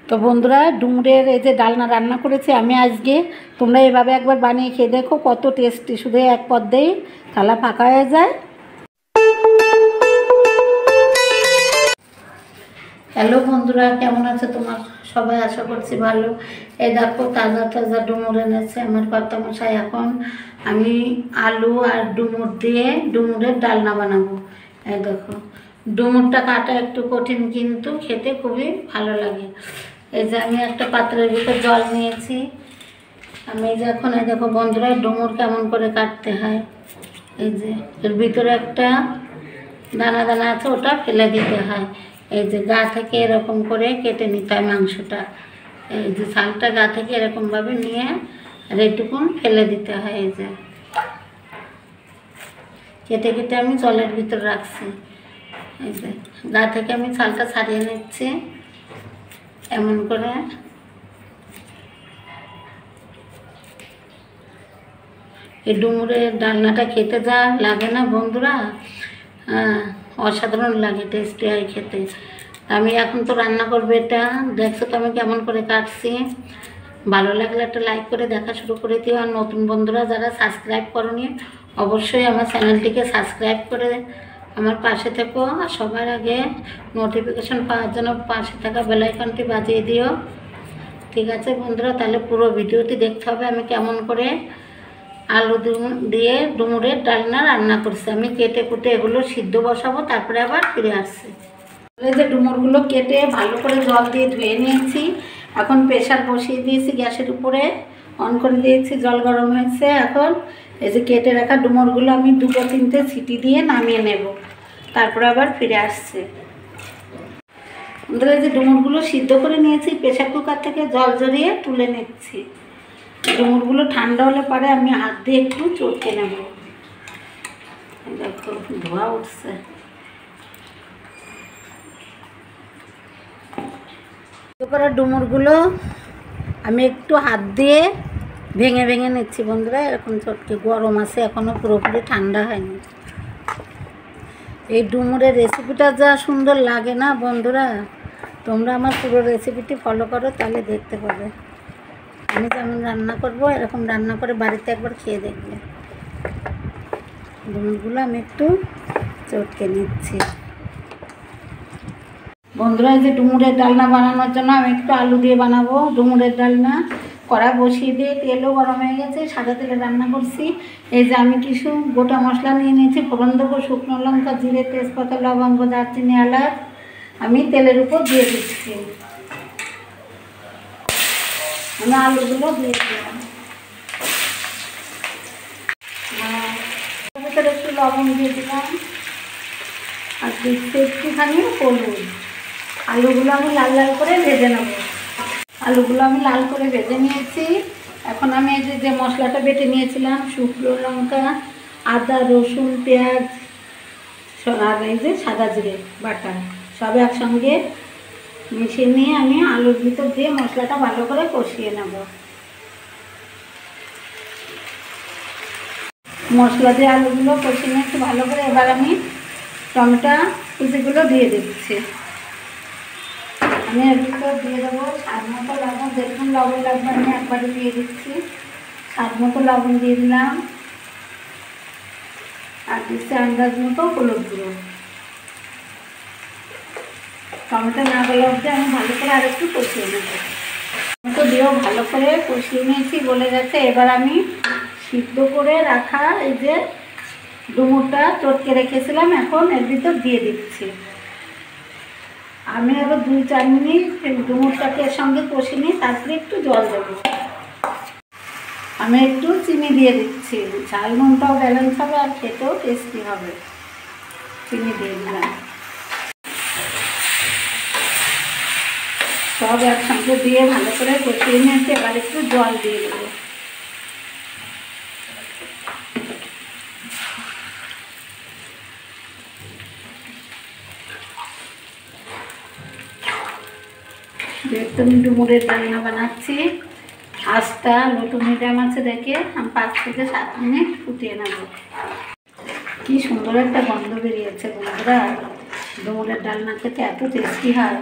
তো বন্ধুরা, ডুমুরের এই যে ডালনা রান্না করেছি আমি আজকে। তোমরা এভাবে একবার বানিয়ে খেয়ে দেখো, কত টেস্টি। শুধু এক পদ্মেই থালা ফাঁকা হয়ে যায়। হ্যালো বন্ধুরা, কেমন আছে তোমার সবাই? আশা করছি ভালো। এই দেখো, তাজা তাজা ডুমুর এনেছে আমার কর্তামশাই। এখন আমি আলু আর ডুমুর দিয়ে ডুমুরের ডালনা বানাবো। এই দেখো, ডুমুরটা কাটা একটু কঠিন, কিন্তু খেতে খুবই ভালো লাগে। এই যে আমি একটা পাত্রের ভিতর জল নিয়েছি। আমি এই যে এখন এই দেখো বন্ধুরা, ডুমুর কেমন করে কাটতে হয়। এই যে এর ভিতরে একটা দানা দানা আছে, ওটা ফেলে দিতে হয়। এই যে গা থেকে এরকম করে কেটে নিতে হয় মাংসটা। এই যে ছালটা গা থেকে এরকমভাবে নিয়ে আর এইটুকুন ফেলে দিতে হয়। এই যে কেটে কেটে আমি জলের ভিতর রাখছি। এই যে গা থেকে আমি ছালটা ছাড়িয়ে নিচ্ছি এমন করে। এই ডুমুরের ডালনাটা খেতে যা লাগে না বন্ধুরা, অসাধারণ লাগে, টেস্টি হয় খেতে। আমি এখন তো রান্না করবো এটা। দেখছো তো আমি কেমন করে কাটছি। ভালো লাগলে একটা লাইক করে দেখা শুরু করে দিও। আর নতুন বন্ধুরা যারা সাবস্ক্রাইব করোনি, অবশ্যই আমার চ্যানেলটিকে সাবস্ক্রাইব করে আমার পাশে থেকো। আর সবার আগে নোটিফিকেশন পাওয়ার জন্য পাশে থাকা বেল আইকনটি বাজিয়ে দিও। ঠিক আছে বন্ধুরা, তাহলে পুরো ভিডিওটি দেখতে হবে আমি কেমন করে আলু দিয়ে ডুমুরের ডালনা রান্না করছি। আমি কেটে কুটে এগুলো সিদ্ধ বসাবো, তারপরে আবার ফিরে আসছি। এই যে ডুমুরগুলো কেটে ভালো করে জল দিয়ে ধুয়ে নিয়েছি। এখন প্রেশার বসিয়ে দিয়েছি গ্যাসের উপরে, অন করে দিয়েছি, জল গরম হয়েছে। এখন এই যে কেটে রাখা ডুমুরগুলো আমি দুটো তিনটে সিটি দিয়ে নামিয়ে নেব, তারপরে আবার ফিরে আসছে। এই যে ডুমুরগুলো সিদ্ধ করে নিয়েছি, প্রেশার কুকার থেকে জল ঝরিয়ে তুলে নিচ্ছি। ডুমুরগুলো ঠান্ডা হলে পরে আমি হাত দিয়ে একটু চটকে নেব। দেখো ধোয়া উঠছে। করা ডুমুরগুলো আমি একটু হাত দিয়ে ভেঙে ভেঙে নিচ্ছি বন্ধুরা। এরকম চটকে, গরম আছে এখনও, পুরোপুরি ঠান্ডা হয়নি। এই ডুমুরের রেসিপিটা যা সুন্দর লাগে না বন্ধুরা, তোমরা আমার পুরো রেসিপিটি ফলো করো, তাহলে দেখতে পাবে। আমি যেমন রান্না করব এরকম রান্না করে বাড়িতে একবার খেয়ে দেখবে। ডুমুরগুলো আমি একটু চটকে নিচ্ছি বন্ধুরা। এই যে ডুমুরের ডালনা বানানোর জন্য আমি একটু আলু দিয়ে বানাবো ডুমুরের ডালনা। কড়া বসিয়ে দিয়ে তেলও গরম হয়ে গেছে, সাদা তেলে রান্না করছি। এই যে আমি কিছু গোটা মশলা নিয়ে নিয়েছি, ফোড়ন দেবো, শুকনো লঙ্কা, জিরে, তেজপাতা, লবঙ্গ, দারচিনি, এলাচ আমি তেলের উপর দিয়ে দিচ্ছি। আমি আলুগুলো দিয়ে দিলাম, ভিতরে একটু লবণ দিয়ে দিলাম, আর দিচ্ছি একটুখানি হলুদ। আলুগুলো আমি লাল লাল করে ভেজে নেব। আলুগুলো আমি লাল করে ভেজে নিয়েছি। এখন আমি এই যে মশলাটা বেটে নিয়েছিলাম, শুকনো লঙ্কা, আদা, রসুন, পেঁয়াজ আর এই যে সাদা জিরে বাটা, সব একসঙ্গে মিশিয়ে নিয়ে আমি আলুর ভিতর দিয়ে মশলাটা ভালো করে কষিয়ে নেব। মশলা দিয়ে আলুগুলো কষিয়ে নিয়েছি ভালো করে। এবার আমি টমেটো কুচিগুলো দিয়ে দিচ্ছি। আমি এর ভিতর দিয়ে দেবো স্বাদ মতো লবণ। দেখুন লবণ লাগবে, আমি একবারে দিয়ে দিচ্ছি। স্বাদ মতো লবণ দিয়ে দিলাম, আর দিচ্ছি আন্দাজ মতো হলুদ গুঁড়ো। টমেটো না গলা অবধি আমি ভালো করে আরেকটু কষিয়ে নেব। টমেটো দিয়েও ভালো করে কষিয়ে নিয়েছি, গলে গেছে। এবার আমি সিদ্ধ করে রাখা এই যে ডুমুরটা চটকে রেখেছিলাম, এখন এর ভিতর দিয়ে দিচ্ছি। আমি আরও 2-4 মিনিট ডুমুরটাকে এর সঙ্গে কষিয়ে নিই, তারপরে একটু জল দেবো। আমি একটু চিনি দিয়ে দিচ্ছি, ঝাল নুনটাও ব্যালেন্স হবে আর খেতেও টেস্টি হবে। চিনি দিয়ে দিলাম। সব একসঙ্গে দিয়ে ভালো করে কষিয়ে নিয়েছি। এবার একটু জল দিয়ে দেবো। যেহেতু আমি ডুমুরের ডালনা বানাচ্ছি, আঁচটা লো মিডিয়াম আছে দেখে আমি 5 থেকে 7 মিনিট ফুটিয়ে নেব। কি সুন্দর একটা গন্ধ বেরিয়েছে বন্ধুরা। ডুমুরের ডালনা খেতে এত টেস্টি হয়।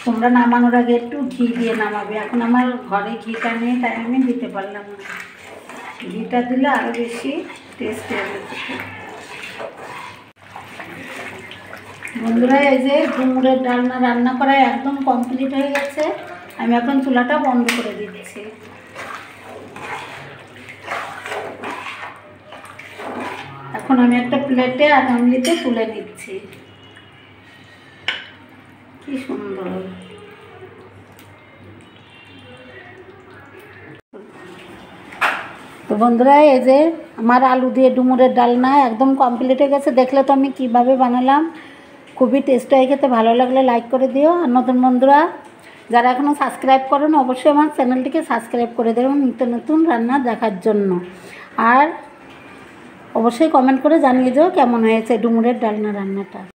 তোমরা নামানোর আগে একটু ঘি দিয়ে নামাবে। এখন আমার ঘরে ঘিটা নেই, তাই আমি দিতে পারলাম না। ঘিটা দিলে আরও বেশি টেস্ট হবে। বন্ধুরা, এই যে ডুমুরের ডালনা রান্না করা একদম কমপ্লিট হয়ে গেছে। আমি এখন চুলাটা বন্ধ করে দিচ্ছি। এখন আমি একটা প্লেটে আর গামলিতে তুলে নিচ্ছি। কি সুন্দর। তো বন্ধুরা, এই যে আমার আলু দিয়ে ডুমুরের ডালনা একদম কমপ্লিট হয়ে গেছে। দেখলে তো আমি কিভাবে বানালাম। খুবই টেস্ট হয়ে গেছে। ভালো লাগলে লাইক করে দিও। আর নতুন বন্ধুরা যারা এখনও সাবস্ক্রাইব করেন, অবশ্যই আমার চ্যানেলটিকে সাবস্ক্রাইব করে দেবেন নিত্য নতুন রান্না দেখার জন্য। আর অবশ্যই কমেন্ট করে জানিয়ে দিও কেমন হয়েছে ডুমুরের ডালনা রান্নাটা।